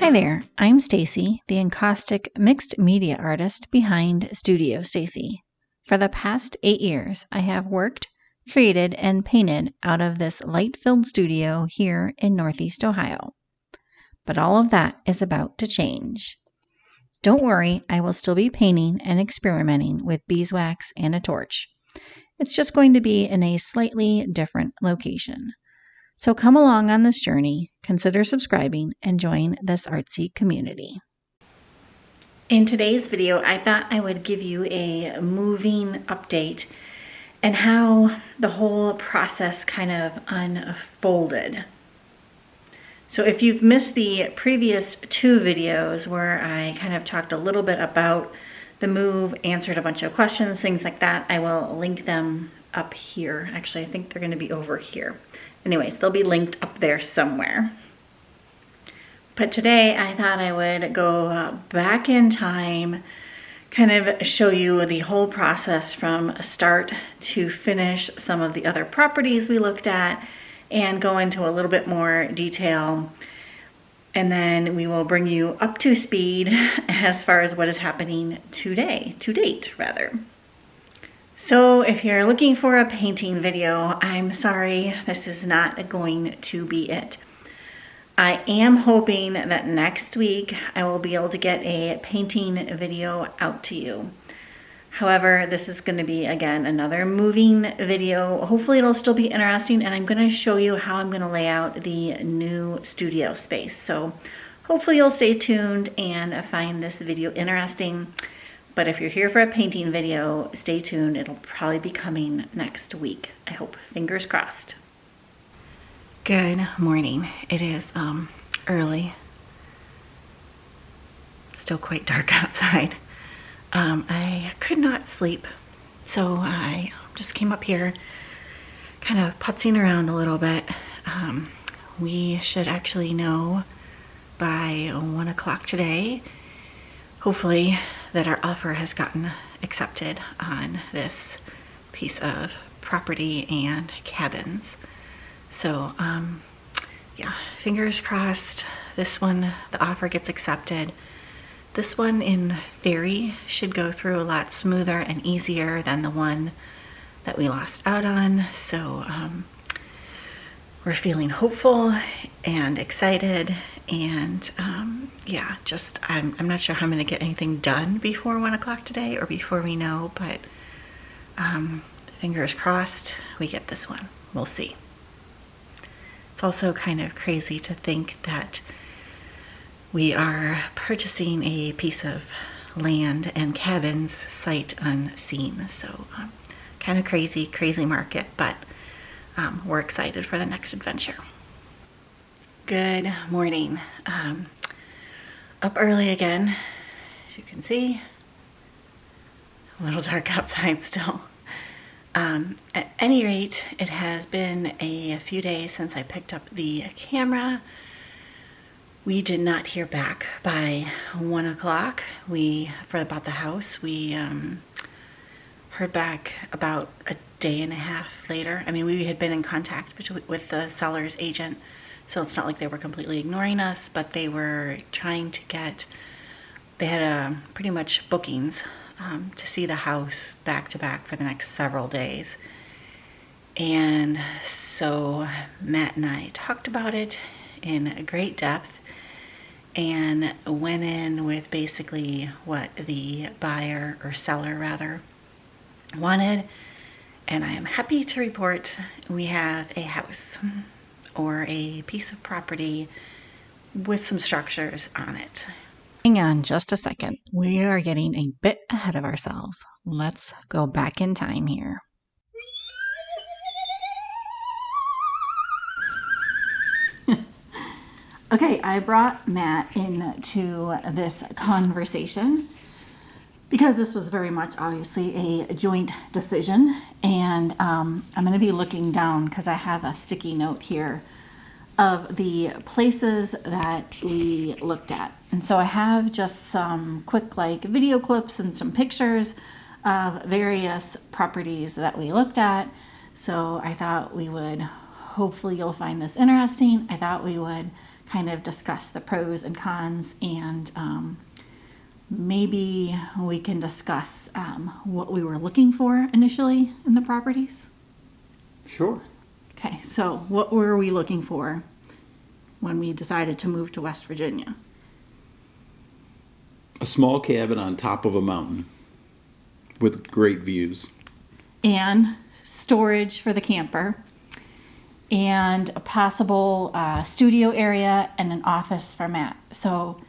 Hi there, I'm Stacy, the Encaustic mixed media artist behind Studio Stacy. For the past 8 years, I have worked, created, and painted out of this light-filled studio here in Northeast Ohio. But all of that is about to change. Don't worry, I will still be painting and experimenting with beeswax and a torch. It's just going to be in a slightly different location. So come along on this journey, consider subscribing, and join this artsy community. In today's video, I thought I would give you a moving update and how the whole process kind of unfolded. So if you've missed the previous 2 videos where I kind of talked a little bit about the move, answered a bunch of questions, things like that, I will link them up here. Actually, I think they're going to be over here. Anyways, they'll be linked up there somewhere. But today I thought I would go back in time, kind of show you the whole process from start to finish, some of the other properties we looked at, and go into a little bit more detail. And then we will bring you up to speed as far as what is happening today, to date rather. So if you're looking for a painting video, I'm sorry, this is not going to be it. I am hoping that next week I will be able to get a painting video out to you. However, this is going to be, again, another moving video. Hopefully it'll still be interesting, and I'm going to show you how I'm going to lay out the new studio space. So hopefully you'll stay tuned and find this video interesting. But if you're here for a painting video, stay tuned. It'll probably be coming next week. I hope. Fingers crossed. Good morning. It is early. Still quite dark outside. I could not sleep, so I just came up here kind of putzing around a little bit. We should actually know by 1 o'clock today, hopefully, that our offer has gotten accepted on this piece of property and cabins. So yeah, fingers crossed this one, the offer gets accepted. This one in theory should go through a lot smoother and easier than the one that we lost out on. So we're feeling hopeful and excited, and yeah, just I'm not sure how I'm going to get anything done before 1 o'clock today or before we know, but fingers crossed we get this one. We'll see. It's also kind of crazy to think that we are purchasing a piece of land and cabins sight unseen. So kind of crazy market, but we're excited for the next adventure. Good morning. Up early again, as you can see. A little dark outside still. At any rate, it has been a few days since I picked up the camera. We did not hear back by 1 o'clock. For about the house, we heard back about a day and a half later. I mean, we had been in contact with the seller's agent, so it's not like they were completely ignoring us, but they were trying to they had pretty much bookings to see the house back to back for the next several days. And so Matt and I talked about it in great depth and went in with basically what the buyer, or seller rather, wanted. And I am happy to report we have a house, or a piece of property with some structures on it. Hang on just a second. We are getting a bit ahead of ourselves. Let's go back in time here. Okay, I brought Matt into this conversation because this was very much obviously a joint decision, and I'm going to be looking down because I have a sticky note here of the places that we looked at. And so I have just some quick video clips and some pictures of various properties that we looked at. So I thought we would, hopefully you'll find this interesting. I thought we would kind of discuss the pros and cons, and maybe we can discuss what we were looking for initially in the properties. Sure. Okay, so what were we looking for when we decided to move to West Virginia? A small cabin on top of a mountain with great views. And storage for the camper, and a possible studio area and an office for Matt. So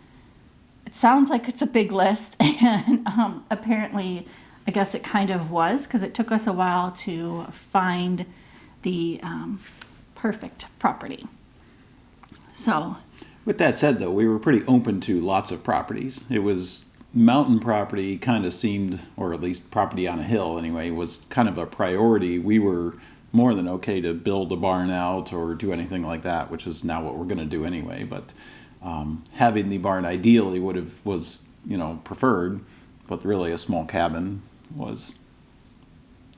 it sounds like it's a big list, and apparently, I guess it kind of was, because it took us a while to find the perfect property. So, With that said, though, we were pretty open to lots of properties. It was mountain property kind of seemed, or at least property on a hill anyway, was kind of a priority. We were more than okay to build a barn out or do anything like that, which is now what we're going to do anyway. But having the barn ideally was preferred, but really a small cabin was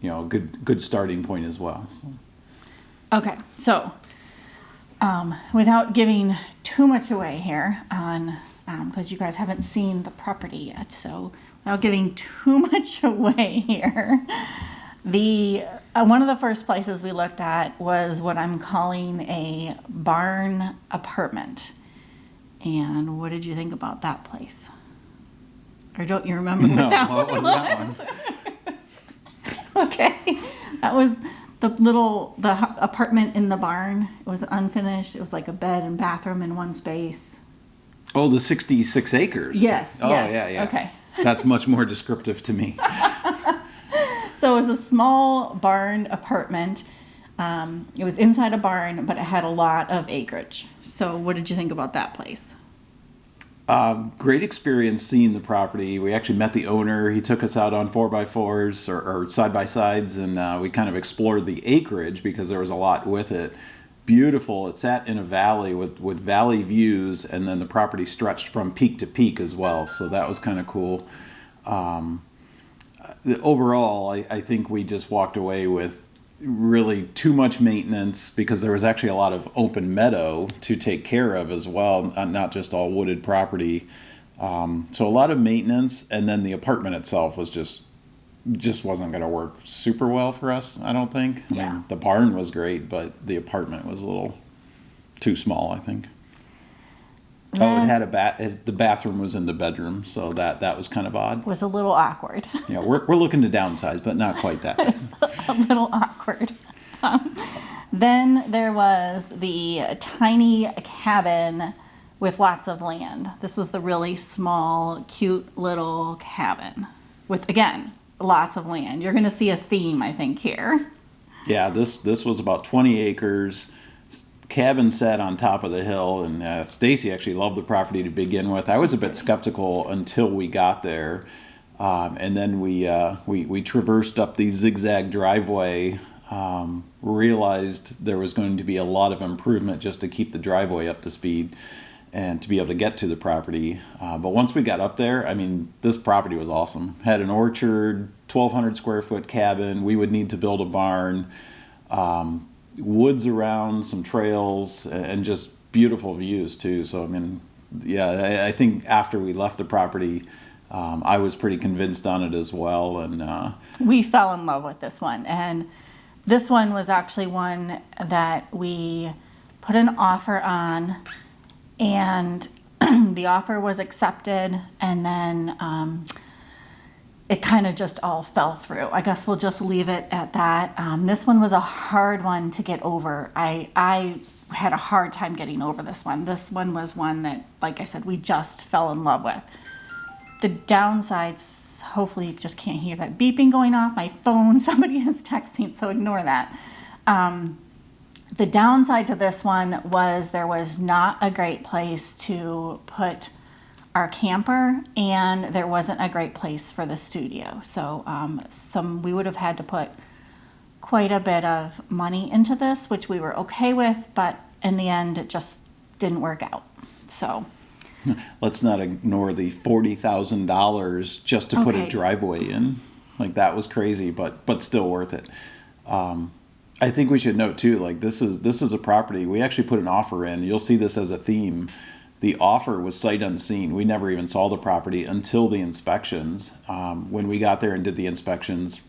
a good starting point as well. So. okay, so without giving too much away here on, because you guys haven't seen the property yet, so without giving too much away here, the one of the first places we looked at was what I'm calling a barn apartment. And what did you think about that place? Or don't you remember what that what was that one? Okay, that was the apartment in the barn. It was unfinished. It was like a bed and bathroom in one space. Oh, the 66 acres. Yes. Oh, yes. yeah. Okay. That's much more descriptive to me. So it was a small barn apartment. It was inside a barn, but it had a lot of acreage. So what did you think about that place? Great experience seeing the property. We actually met the owner. He took us out on 4x4s or side-by-sides, and we kind of explored the acreage because there was a lot with it. Beautiful. It sat in a valley with valley views, and then the property stretched from peak to peak as well. So that was kind of cool. Overall, I think we just walked away with really too much maintenance because there was actually a lot of open meadow to take care of as well, not just all wooded property. So a lot of maintenance, and then the apartment itself was just wasn't going to work super well for us, I don't think. I mean, the barn was great, but the apartment was a little too small, I think. It had the bathroom was in the bedroom, so that was kind of odd. Was a little awkward. Yeah, we're looking to downsize, but not quite that bad. It's a little awkward. Then there was the tiny cabin with lots of land. This was the really small, cute little cabin with, again, lots of land. You're going to see a theme, I think, here. Yeah, this was about 20 acres. Cabin sat on top of the hill, and Stacy actually loved the property to begin with. I was a bit skeptical until we got there, and then we traversed up the zigzag driveway. Realized there was going to be a lot of improvement just to keep the driveway up to speed and to be able to get to the property. But once we got up there, I mean, this property was awesome. Had an orchard, 1,200 square foot cabin. We would need to build a barn. Woods around, some trails, and just beautiful views too. So I mean, yeah, I think after we left the property, I was pretty convinced on it as well. And we fell in love with this one, and this one was actually one that we put an offer on, and the offer was accepted, and then it kind of just all fell through. I guess we'll just leave it at that. This one was a hard one to get over. I had a hard time getting over this one. This one was one that, like I said, we just fell in love with. The downsides, hopefully you just can't hear that beeping going off. My phone, somebody is texting, so ignore that. The downside to this one was there was not a great place to put our camper, and there wasn't a great place for the studio. So we would have had to put quite a bit of money into this, which we were okay with, but in the end it just didn't work out. So let's not ignore the $40,000 just to put a driveway in. Like, that was crazy, but still worth it. I think we should note too, like this is a property we actually put an offer in. You'll see this as a theme. The offer was sight unseen. We never even saw the property until the inspections. When we got there and did the inspections,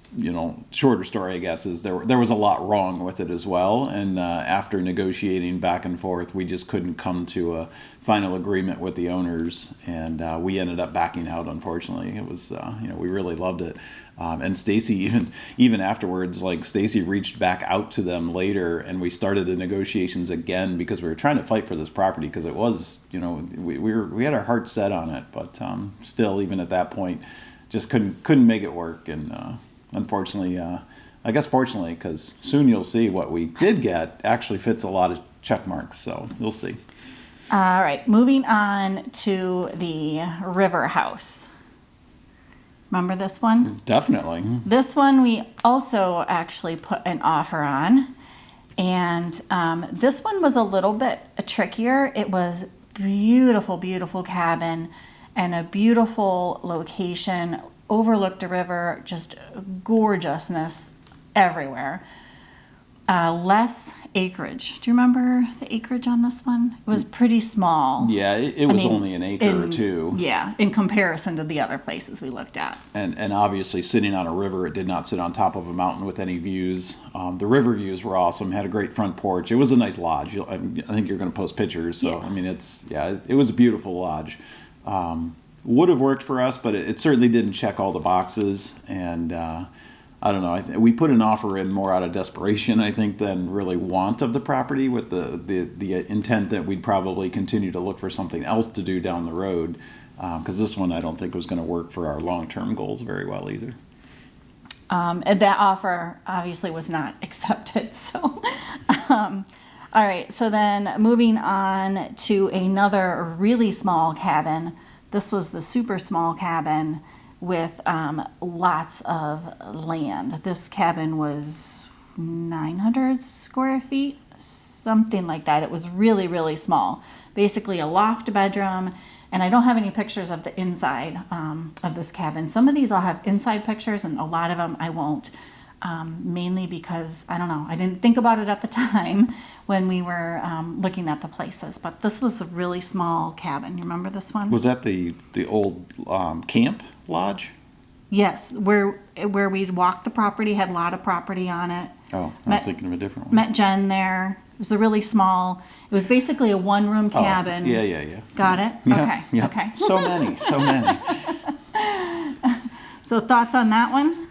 shorter story, I guess, is there was a lot wrong with it as well. And after negotiating back and forth, we just couldn't come to a final agreement with the owners, and we ended up backing out. Unfortunately, it was we really loved it. And Stacy, even afterwards, like Stacy reached back out to them later, and we started the negotiations again because we were trying to fight for this property because it was, we had our heart set on it, but still, even at that point, just couldn't make it work. And unfortunately, I guess fortunately, because soon you'll see what we did get actually fits a lot of check marks. So you'll see. All right, moving on to the River House. Remember this one? Definitely. This one we also actually put an offer on. And this one was a little bit trickier. It was beautiful, beautiful cabin and a beautiful location, overlooked a river, just gorgeousness everywhere. Less acreage. Do you remember the acreage on this one? It was pretty small. Yeah, it was only an acre or two. Yeah, in comparison to the other places we looked at. And obviously sitting on a river, it did not sit on top of a mountain with any views. The river views were awesome. Had a great front porch. It was a nice lodge. I think you're going to post pictures. So, yeah. It was a beautiful lodge. Would have worked for us, but it certainly didn't check all the boxes. And I don't know. We put an offer in more out of desperation, I think, than really want of the property, with the intent that we'd probably continue to look for something else to do down the road, because this one I don't think was going to work for our long-term goals very well either. And that offer obviously was not accepted. So, all right. So then moving on to another really small cabin. This was the super small cabin with lots of land. This cabin was 900 square feet, something like that. It was really, really small. Basically a loft bedroom, and I don't have any pictures of the inside of this cabin. Some of these I'll have inside pictures, and a lot of them I won't, mainly because, I don't know, I didn't think about it at the time when we were looking at the places. But this was a really small cabin. You remember this one? Was that the old camp lodge? Yes, where we'd walked the property, had a lot of property on it. Oh, I'm thinking of a different one. Met Jen there. It was a really small, it was basically a one-room cabin. Oh, yeah. Got it? Yeah, Okay, yeah. okay. So many. So thoughts on that one?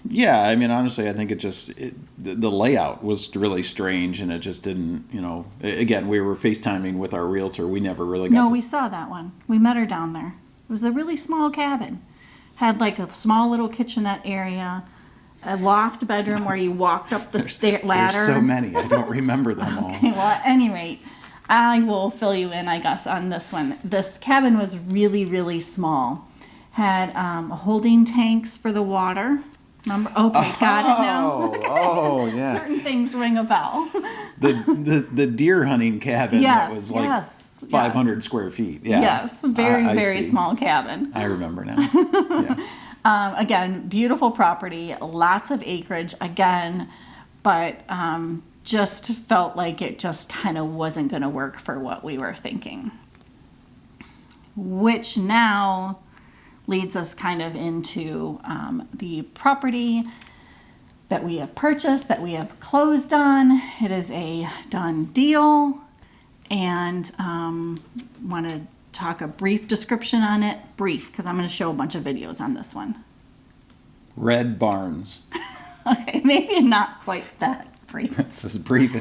Yeah, I mean, honestly, I think the layout was really strange, and it just didn't, again, we were FaceTiming with our realtor. We never really got No, we saw that one. We met her down there. It was a really small cabin. Had like a small little kitchenette area, a loft bedroom where you walked up the ladder. There's so many. I don't remember them all. Okay, well, at any rate, I will fill you in, I guess, on this one. This cabin was really, really small. Had holding tanks for the water. Remember? Okay, got it now. Oh, yeah. Certain things ring a bell. The deer hunting cabin that was like 500 square feet. Yeah. Yes, very see. small cabin. I remember now. Yeah. Again, beautiful property, lots of acreage again, but just felt like it just kind of wasn't going to work for what we were thinking. Which now leads us kind of into the property that we have purchased, that we have closed on. It is a done deal, and want to talk a brief description on it. Brief, because I'm going to show a bunch of videos on this one. Red Barns. Okay, maybe not quite that brief. It's just brief.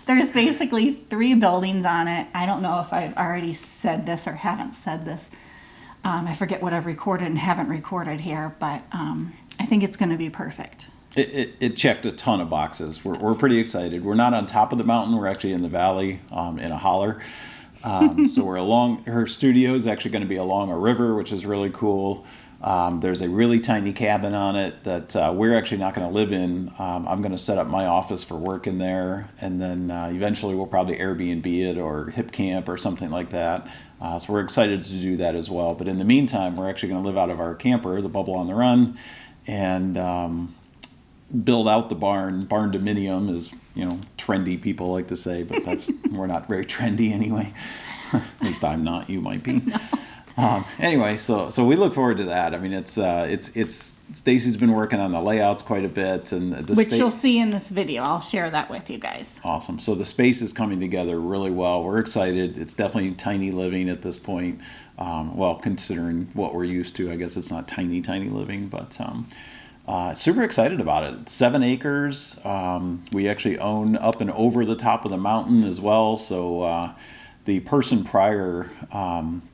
There's basically 3 buildings on it. I don't know if I've already said this or haven't said this. I forget what I've recorded and haven't recorded here, but I think it's going to be perfect. It checked a ton of boxes. We're pretty excited. We're not on top of the mountain. We're actually in the valley, in a holler. So we're along. Her studio is actually going to be along a river, which is really cool. There's a really tiny cabin on it that we're actually not going to live in. I'm going to set up my office for work in there, and then eventually we'll probably Airbnb it or hip camp or something like that. So we're excited to do that as well. But in the meantime, we're actually going to live out of our camper, the Bubble on the Run, and build out the barn. Barn dominium is, trendy, people like to say, but we're not very trendy anyway. At least I'm not. You might be. No. Anyway, so we look forward to that. I mean, it's Stacy's been working on the layouts quite a bit, and which you'll see in this video. I'll share that with you guys. Awesome. So the space is coming together really well. We're excited. It's definitely tiny living at this point. Well, considering what we're used to, I guess it's not tiny living, but super excited about it. It's 7 acres. We actually own up and over the top of the mountain as well. So the person prior,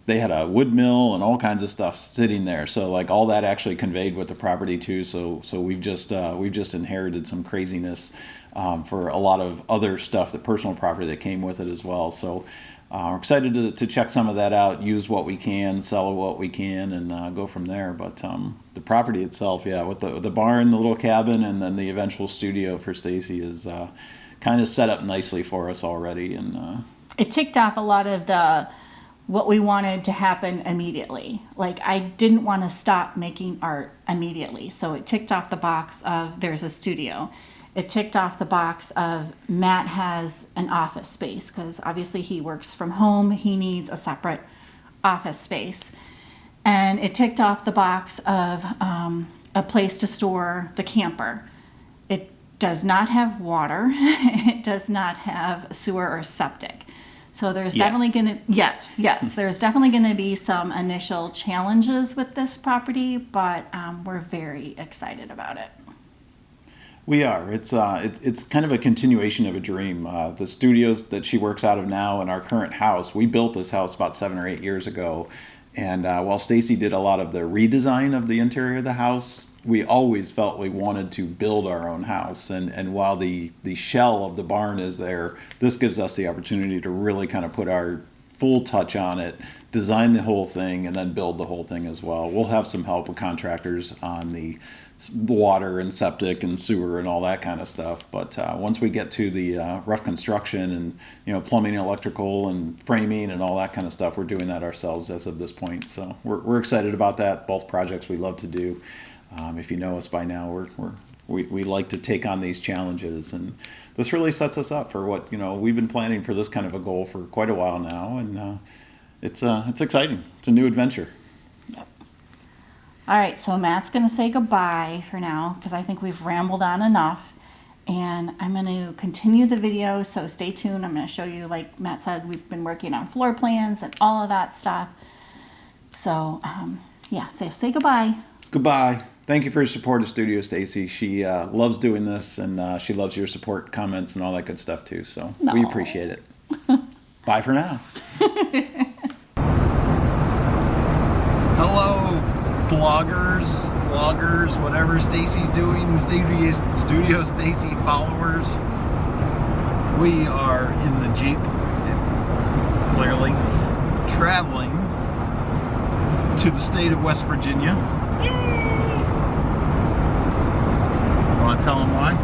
they had a wood mill and all kinds of stuff sitting there. So like all that actually conveyed with the property too. So we've just inherited some craziness for a lot of other stuff, the personal property that came with it as well. So we're excited to check some of that out, use what we can, sell what we can, and go from there. But the property itself, with the barn, the little cabin, and then the eventual studio for Stacy is kind of set up nicely for us already. And it ticked off a lot of what we wanted to happen immediately. Like, I didn't want to stop making art immediately. So it ticked off the box of there's a studio. It ticked off the box of Matt has an office space, because obviously he works from home. He needs a separate office space. And it ticked off the box of a place to store the camper. It does not have water. It does not have sewer or septic. So there's definitely going to, yes, there's definitely going to be some initial challenges with this property, but we're very excited about it. We are. It's kind of a continuation of a dream. The studios that she works out of now and our current house, we built this house about 7 or 8 years ago. And while Stacy did a lot of the redesign of the interior of the house, we always felt we wanted to build our own house. And while the shell of the barn is there, this gives us the opportunity to really kind of put our full touch on it, design the whole thing, and then build the whole thing as well. We'll have some help with contractors on the water and septic and sewer and all that kind of stuff. But once we get to the rough construction and plumbing, electrical, and framing and all that kind of stuff, we're doing that ourselves as of this point. So we're excited about that. Both projects we love to do. If you know us by now, we like to take on these challenges, and this really sets us up for what we've been planning for this kind of a goal for quite a while now, and it's exciting. It's a new adventure. Yep. All right, so Matt's going to say goodbye for now, because I think we've rambled on enough, and I'm going to continue the video, so stay tuned. I'm going to show you, like Matt said, we've been working on floor plans and all of that stuff. So so say goodbye. Goodbye. Thank you for your support of Studio Stacy. She loves doing this, and she loves your support, comments, and all that good stuff too. So we appreciate it. Bye for now. Hello, bloggers, vloggers, whatever Stacy's doing, Studio Stacy followers. We are in the Jeep, clearly, traveling to the state of West Virginia. Yay! Want to tell them why?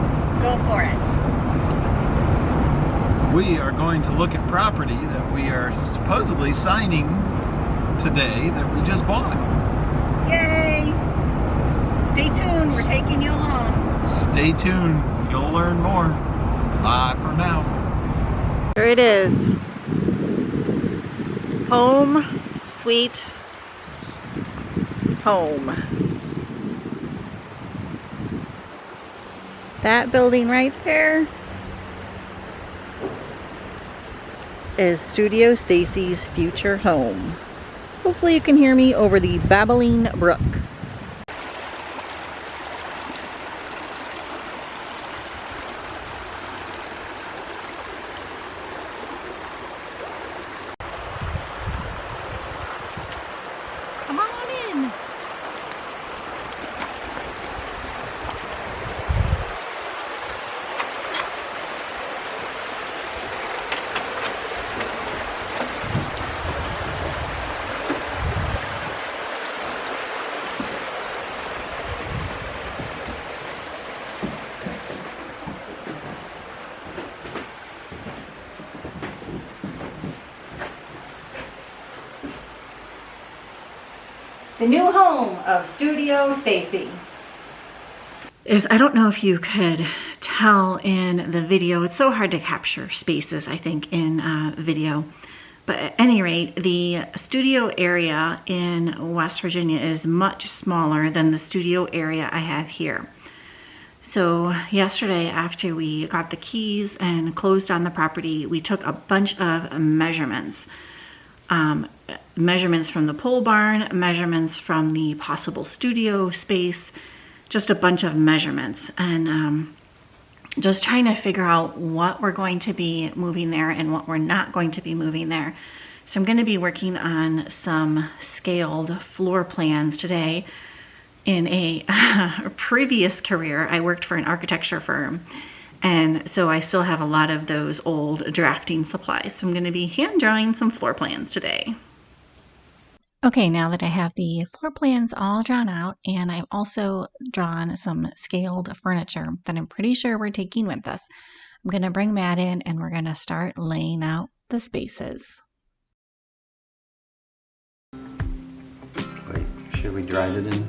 Go for it. We are going to look at property that we are supposedly signing today that we just bought. Yay! Stay tuned. We're taking you along. Stay tuned. You'll learn more. Bye for now. There it is. Home, sweet home. That building right there is Studio Stacy's future home. Hopefully you can hear me over the babbling brook. Come on in. The new home of Studio Stacy. is, I don't know if you could tell in the video, it's so hard to capture spaces, I think, in video. But at any rate, the studio area in West Virginia is much smaller than the studio area I have here. So yesterday, after we got the keys and closed on the property, we took a bunch of measurements. Measurements from the pole barn, measurements from the possible studio space, just a bunch of measurements, and just trying to figure out what we're going to be moving there and what we're not going to be moving there. So I'm going to be working on some scaled floor plans today. In a previous career, I worked for an architecture firm, and so I still have a lot of those old drafting supplies. So I'm going to be hand drawing some floor plans today. Okay, now that I have the floor plans all drawn out, and I've also drawn some scaled furniture that I'm pretty sure we're taking with us, I'm going to bring Matt in and we're going to start laying out the spaces. Wait, should we drive it in?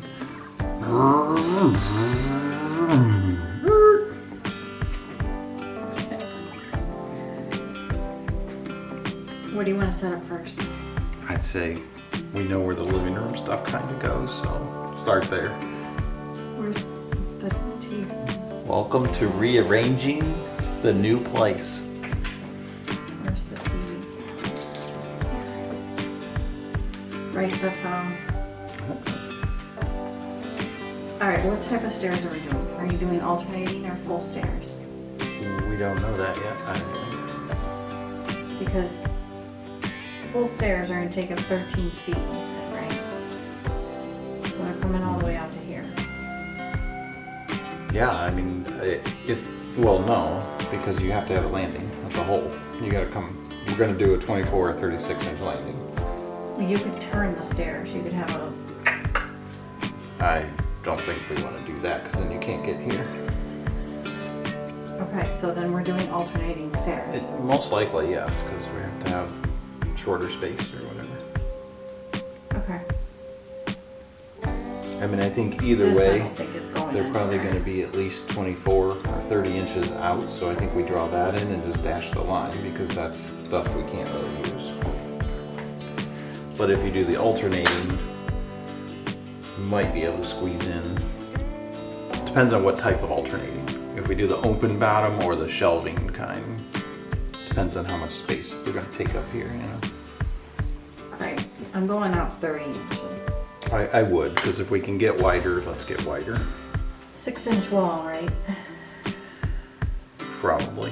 What do you want to set up first? I'd say we know where the living room stuff kind of goes, so start there. Where's the TV? Welcome to rearranging the new place. Where's the TV? Right, that's how. All right, what type of stairs are we doing? Are you doing alternating or full stairs? We don't know that yet. Because full stairs are going to take up 13 feet, right? So they're coming all the way out to here. Yeah, I mean, no, because you have to have a landing at the hole. You gotta come, we're gonna do a 24 or 36 inch landing. Well, you could turn the stairs. You could have a... I don't think we wanna do that, because then you can't get here. Okay, so then we're doing alternating stairs. Most likely, yes, because we have to have shorter space or whatever. Okay. I mean, I think either This I way, don't think is going they're probably anywhere. gonna be at least 24 or 30 inches out, so I think we draw that in and just dash the line, because that's stuff we can't really use. But if you do the alternating, you might be able to squeeze in. Depends on what type of alternating. If we do the open bottom or the shelving kind, depends on how much space we're gonna take up here, you know. Right. I'm going out 30 inches. I would, because if we can get wider, let's get wider. 6-inch wall, right? Probably.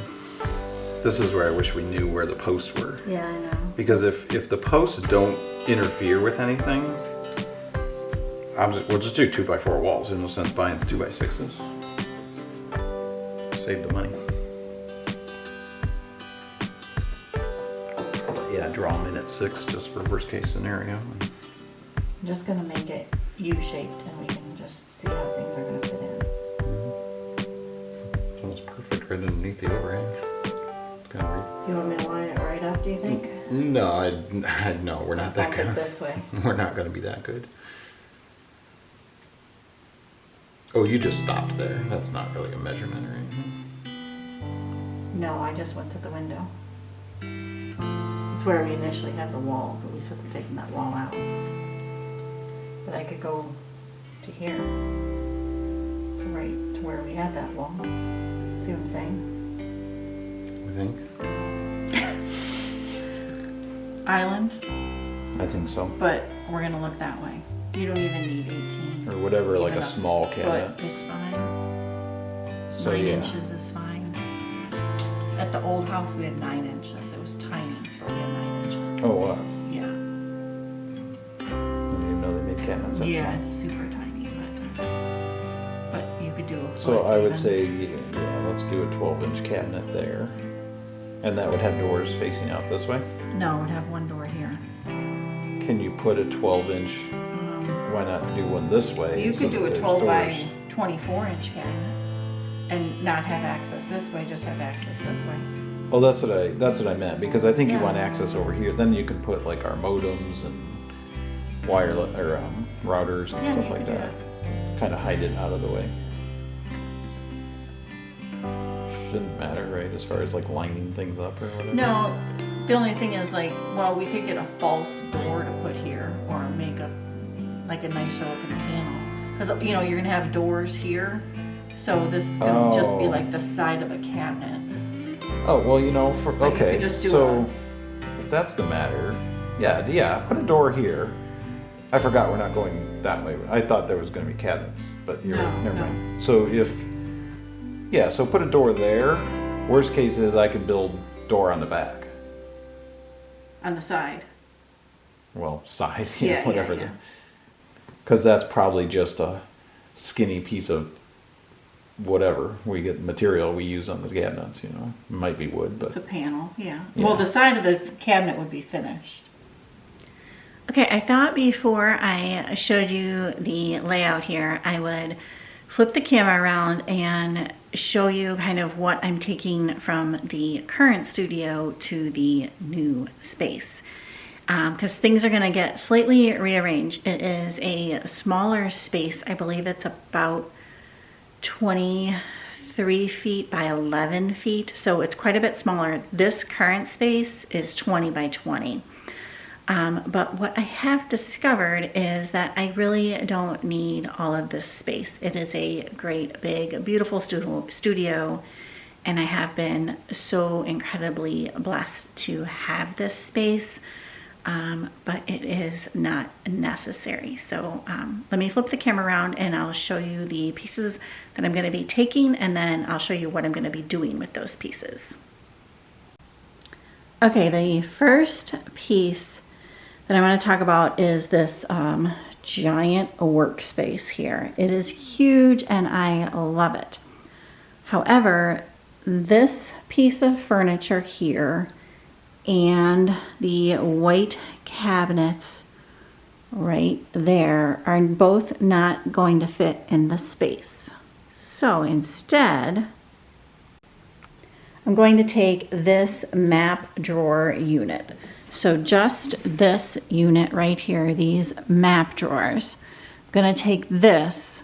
This is where I wish we knew where the posts were. Yeah, I know. Because if the posts don't interfere with anything, we'll just do 2x4 walls. There's no sense buying 2x6s. Save the money. But yeah, draw them in at 6 just for worst case scenario. I'm just going to make it U-shaped and we can just see how things are going to fit in. It's almost perfect right underneath the overhang. It's gonna You want me to line it right up, do you think? be... No, no, we're not that Back it good. this way. We're not going to be that good. Oh, you just stopped there. That's not really a measurement or anything. No, I just went to the window. It's where we initially had the wall, but we said we're taking that wall out. But I could go to here, to right to where we had that wall. See what I'm saying? You think? Island, I think so. but we're gonna look that way. You don't even need 18. Or whatever, like Even a small cabinet. Foot is fine. So 9 yeah. inches is fine. At the old house, we had 9 inches. It was tiny, but we had 9 inches. Oh, what? Yeah. I didn't even know they made cabinets. that Yeah, small. it's super tiny, but you could do a foot. So I would even. say, yeah, let's do a 12-inch cabinet there. And that would have doors facing out this way. No, it would have one door here. Can you put a 12-inch, why not do one this way? You so could that do a there's 12 doors? by 24-inch cabinet and not have access this way, just have access this way. Oh, that's what I meant, because I think you Yeah. want access over here. Then you can put like our modems and wireless or routers and Yeah, stuff you like could do that. Kind of hide it out of the way. shouldn't matter, right? As far as like lining things up or whatever. No, the only thing is like, well, we could get a false door to put here or make a nicer looking panel. Because, you know, you're gonna have doors here. So this is gonna just be like the side of a cabinet. Oh, well, you know, But you okay, could just do so if that's the matter, yeah, put a door here. I forgot we're not going that way. I thought there was going to be cabinets, but never mind. So so put a door there. Worst case is I could build door on the back. On the side. Well, side, Yeah, whatever. yeah. Because that's probably just a skinny piece of whatever we get material we use on the cabinets, you know. It might be wood, but It's a panel, yeah. Well, the side of the cabinet would be finished. Okay, I thought before I showed you the layout here, I would flip the camera around and show you kind of what I'm taking from the current studio to the new space. Because things are going to get slightly rearranged. It is a smaller space. I believe it's about 23 feet by 11 feet. So it's quite a bit smaller. This current space is 20 by 20. But what I have discovered is that I really don't need all of this space. It is a great, big, beautiful studio, and I have been so incredibly blessed to have this space, but it is not necessary. So let me flip the camera around and I'll show you the pieces that I'm going to be taking, and then I'll show you what I'm going to be doing with those pieces. Okay, the first piece that I want to talk about is this giant workspace here. It is huge and I love it. However, this piece of furniture here and the white cabinets right there are both not going to fit in the space. So instead, I'm going to take this map drawer unit. So just this unit right here, these map drawers. I'm going to take this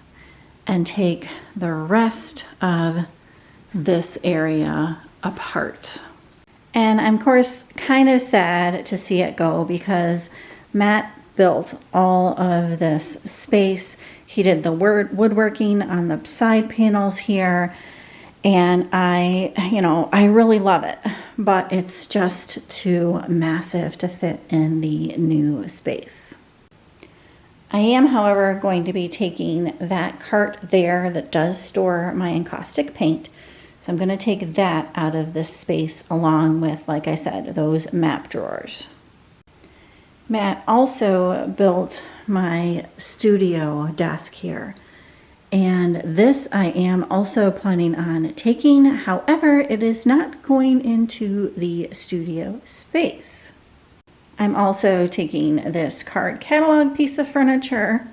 and take the rest of this area apart. And I'm of course kind of sad to see it go because Matt built all of this space. He did the woodworking on the side panels here. And I really love it, but it's just too massive to fit in the new space. I am, however, going to be taking that cart there that does store my encaustic paint. So I'm going to take that out of this space along with, like I said, those map drawers. Matt also built my studio desk here. And this I am also planning on taking. However, it is not going into the studio space. I'm also taking this card catalog piece of furniture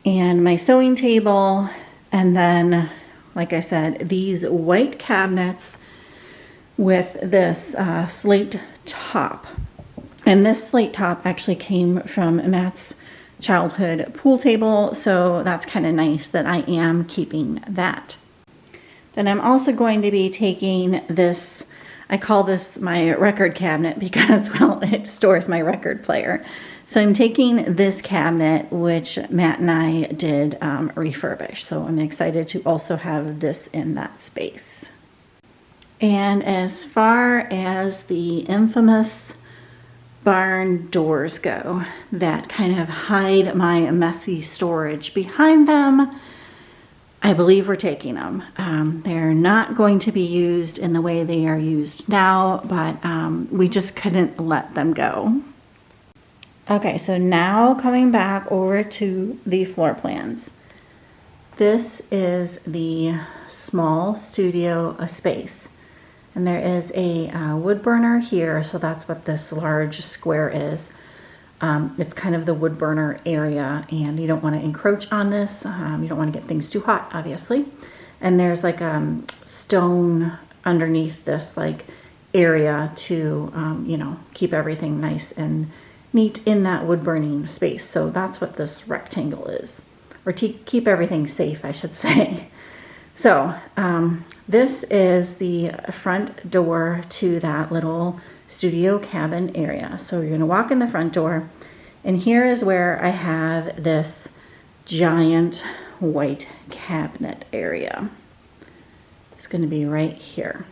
and my sewing table. And then, like I said, these white cabinets with this slate top. And this slate top actually came from Matt's childhood pool table, so that's kind of nice that I am keeping that. Then I'm also going to be taking this, I call this my record cabinet because, well, it stores my record player. So I'm taking this cabinet, which Matt and I did refurbish. So I'm excited to also have this in that space. And as far as the infamous barn doors go that kind of hide my messy storage behind them, I believe we're taking them. They're not going to be used in the way they are used now, but we just couldn't let them go. Okay, so now coming back over to the floor plans. This is the small studio space. And there is a wood burner here, so that's what this large square is. It's kind of the wood burner area, and you don't want to encroach on this. You don't want to get things too hot, obviously. And there's like stone underneath this like area to keep everything nice and neat in that wood burning space. So that's what this rectangle is, or to keep everything safe, I should say. So this is the front door to that little studio cabin area. So you're gonna walk in the front door, and here is where I have this giant white cabinet area. It's gonna be right here.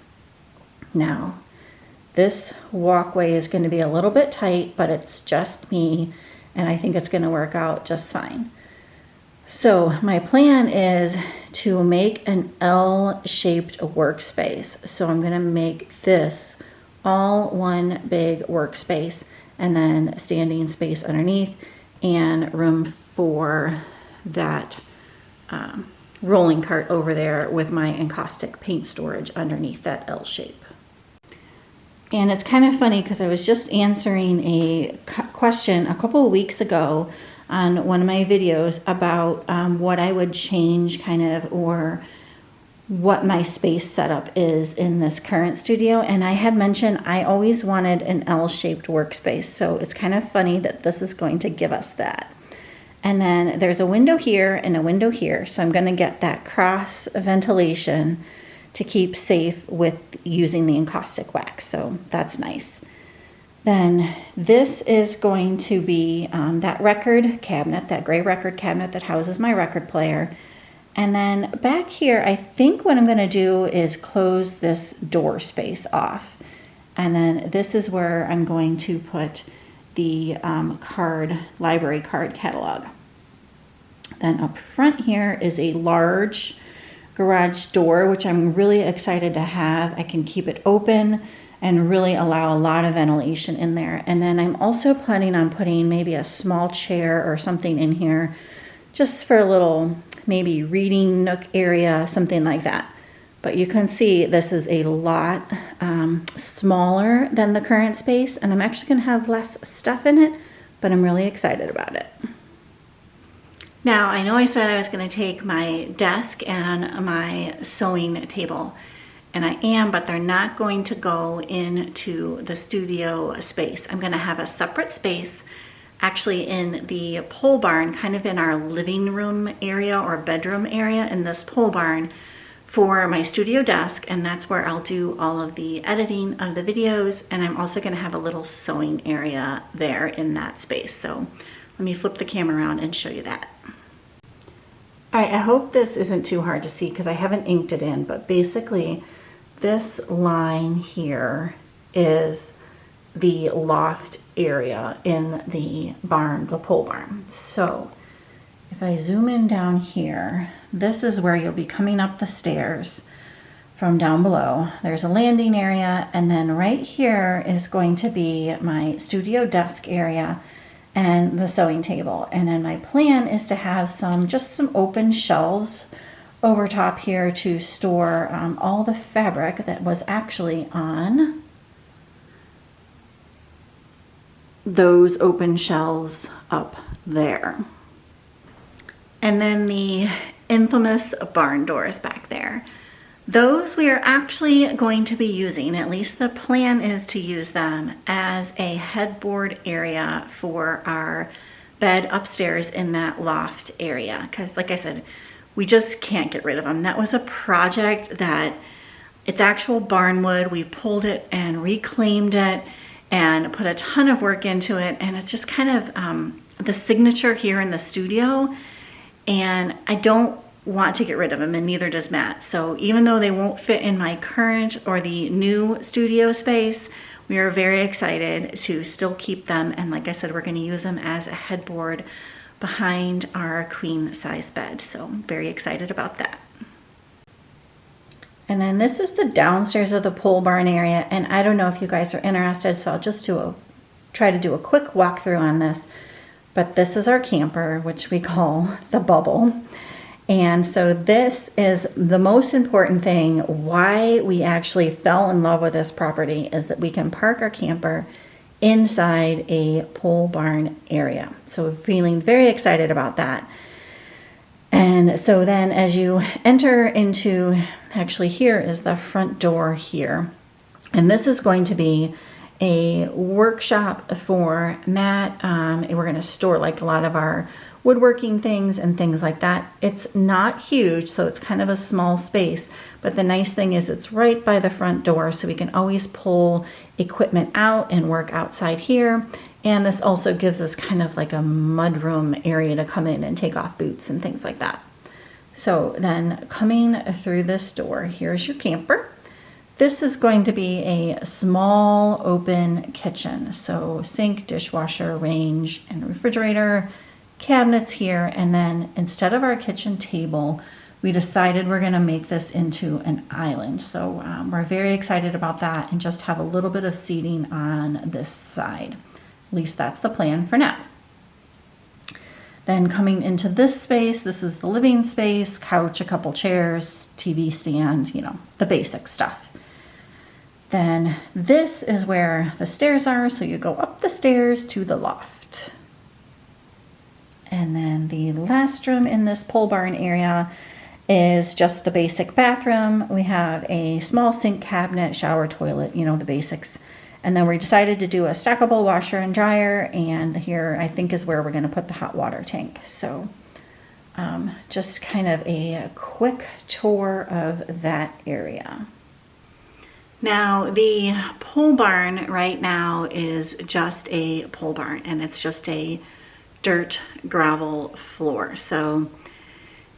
Now, this walkway is gonna be a little bit tight, but it's just me, and I think it's gonna work out just fine. So my plan is to make an L-shaped workspace. So I'm gonna make this all one big workspace, and then standing space underneath and room for that rolling cart over there with my encaustic paint storage underneath that L shape. And it's kind of funny because I was just answering a question a couple of weeks ago on one of my videos about what I would change kind of, or what my space setup is in this current studio. And I had mentioned I always wanted an L-shaped workspace. So it's kind of funny that this is going to give us that. And then there's a window here and a window here. So I'm gonna get that cross ventilation to keep safe with using the encaustic wax. So that's nice. Then this is going to be that record cabinet, that gray record cabinet that houses my record player. And then back here, I think what I'm gonna do is close this door space off. And then this is where I'm going to put the library card catalog. Then up front here is a large garage door, which I'm really excited to have. I can keep it open and really allow a lot of ventilation in there. And then I'm also planning on putting maybe a small chair or something in here just for a little maybe reading nook area, something like that. But you can see this is a lot smaller than the current space, and I'm actually gonna have less stuff in it, but I'm really excited about it. Now, I know I said I was gonna take my desk and my sewing table, and I am, but they're not going to go into the studio space. I'm gonna have a separate space actually in the pole barn, kind of in our living room area or bedroom area in this pole barn for my studio desk, and that's where I'll do all of the editing of the videos, and I'm also gonna have a little sewing area there in that space. So let me flip the camera around and show you that. All right, I hope this isn't too hard to see because I haven't inked it in, but basically this line here is the loft area in the barn, the pole barn. So if I zoom in down here, this is where you'll be coming up the stairs from down below. There's a landing area, and then right here is going to be my studio desk area and the sewing table. And then my plan is to have just some open shelves over top here to store all the fabric that was actually on those open shelves up there. And then the infamous barn doors back there. Those we are actually going to be using, at least the plan is to use them as a headboard area for our bed upstairs in that loft area. Because like I said, we just can't get rid of them. That was a project that it's actual barn wood. We pulled it and reclaimed it and put a ton of work into it. And it's just kind of the signature here in the studio. And I don't want to get rid of them, and neither does Matt. So even though they won't fit in my current or the new studio space, we are very excited to still keep them. And like I said, we're going to use them as a headboard behind our queen size bed. So very excited about that. And then this is the downstairs of the pole barn area. And I don't know if you guys are interested, so I'll just try to do a quick walkthrough on this. But this is our camper, which we call the bubble. And so this is the most important thing why we actually fell in love with this property, is that we can park our camper inside a pole barn area. So we're feeling very excited about that. And so then as you enter into, actually here is the front door here. And this is going to be a workshop for Matt. We're going to store like a lot of our woodworking things and things like that. It's not huge, so it's kind of a small space, but the nice thing is it's right by the front door, so we can always pull equipment out and work outside here. And this also gives us kind of like a mudroom area to come in and take off boots and things like that. So then coming through this door, here's your camper. This is going to be a small open kitchen. So sink, dishwasher, range, and refrigerator, cabinets here. And then instead of our kitchen table, we decided we're going to make this into an island. So we're very excited about that and just have a little bit of seating on this side. At least that's the plan for now. Then coming into this space, this is the living space, couch, a couple chairs, TV stand, you know, the basic stuff. Then this is where the stairs are, so you go up the stairs to the loft. And then the last room in this pole barn area is just the basic bathroom. We have a small sink, cabinet, shower, toilet, you know, the basics. And then we decided to do a stackable washer and dryer, and here I think is where we're going to put the hot water tank. So just kind of a quick tour of that area. Now the pole barn right now is just a pole barn, and it's just a dirt gravel floor. So,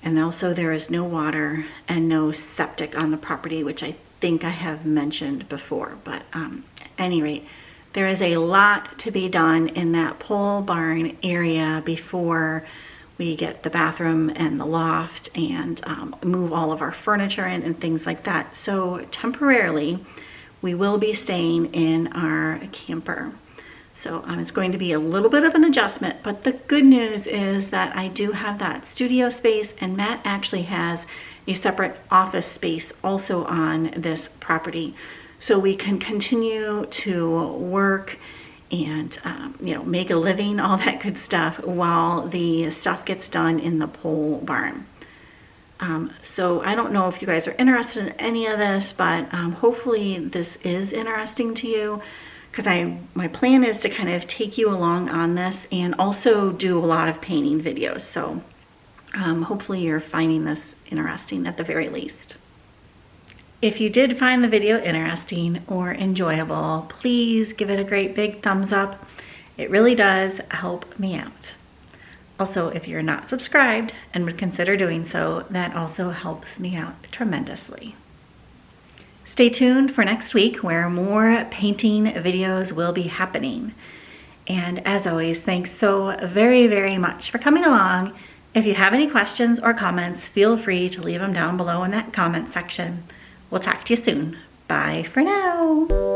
and also there is no water and no septic on the property, which I think I have mentioned before, but at any rate, there is a lot to be done in that pole barn area before we get the bathroom and the loft and move all of our furniture in and things like that. So temporarily, we will be staying in our camper. So it's going to be a little bit of an adjustment, but the good news is that I do have that studio space, and Matt actually has a separate office space also on this property. So we can continue to work and you know, make a living, all that good stuff, while the stuff gets done in the pole barn. So I don't know if you guys are interested in any of this, but hopefully this is interesting to you, because my plan is to kind of take you along on this and also do a lot of painting videos. So hopefully you're finding this interesting at the very least. If you did find the video interesting or enjoyable, please give it a great big thumbs up. It really does help me out. Also, if you're not subscribed and would consider doing so, that also helps me out tremendously. Stay tuned for next week, where more painting videos will be happening. And as always, thanks so very, very much for coming along. If you have any questions or comments, feel free to leave them down below in that comment section. We'll talk to you soon. Bye for now.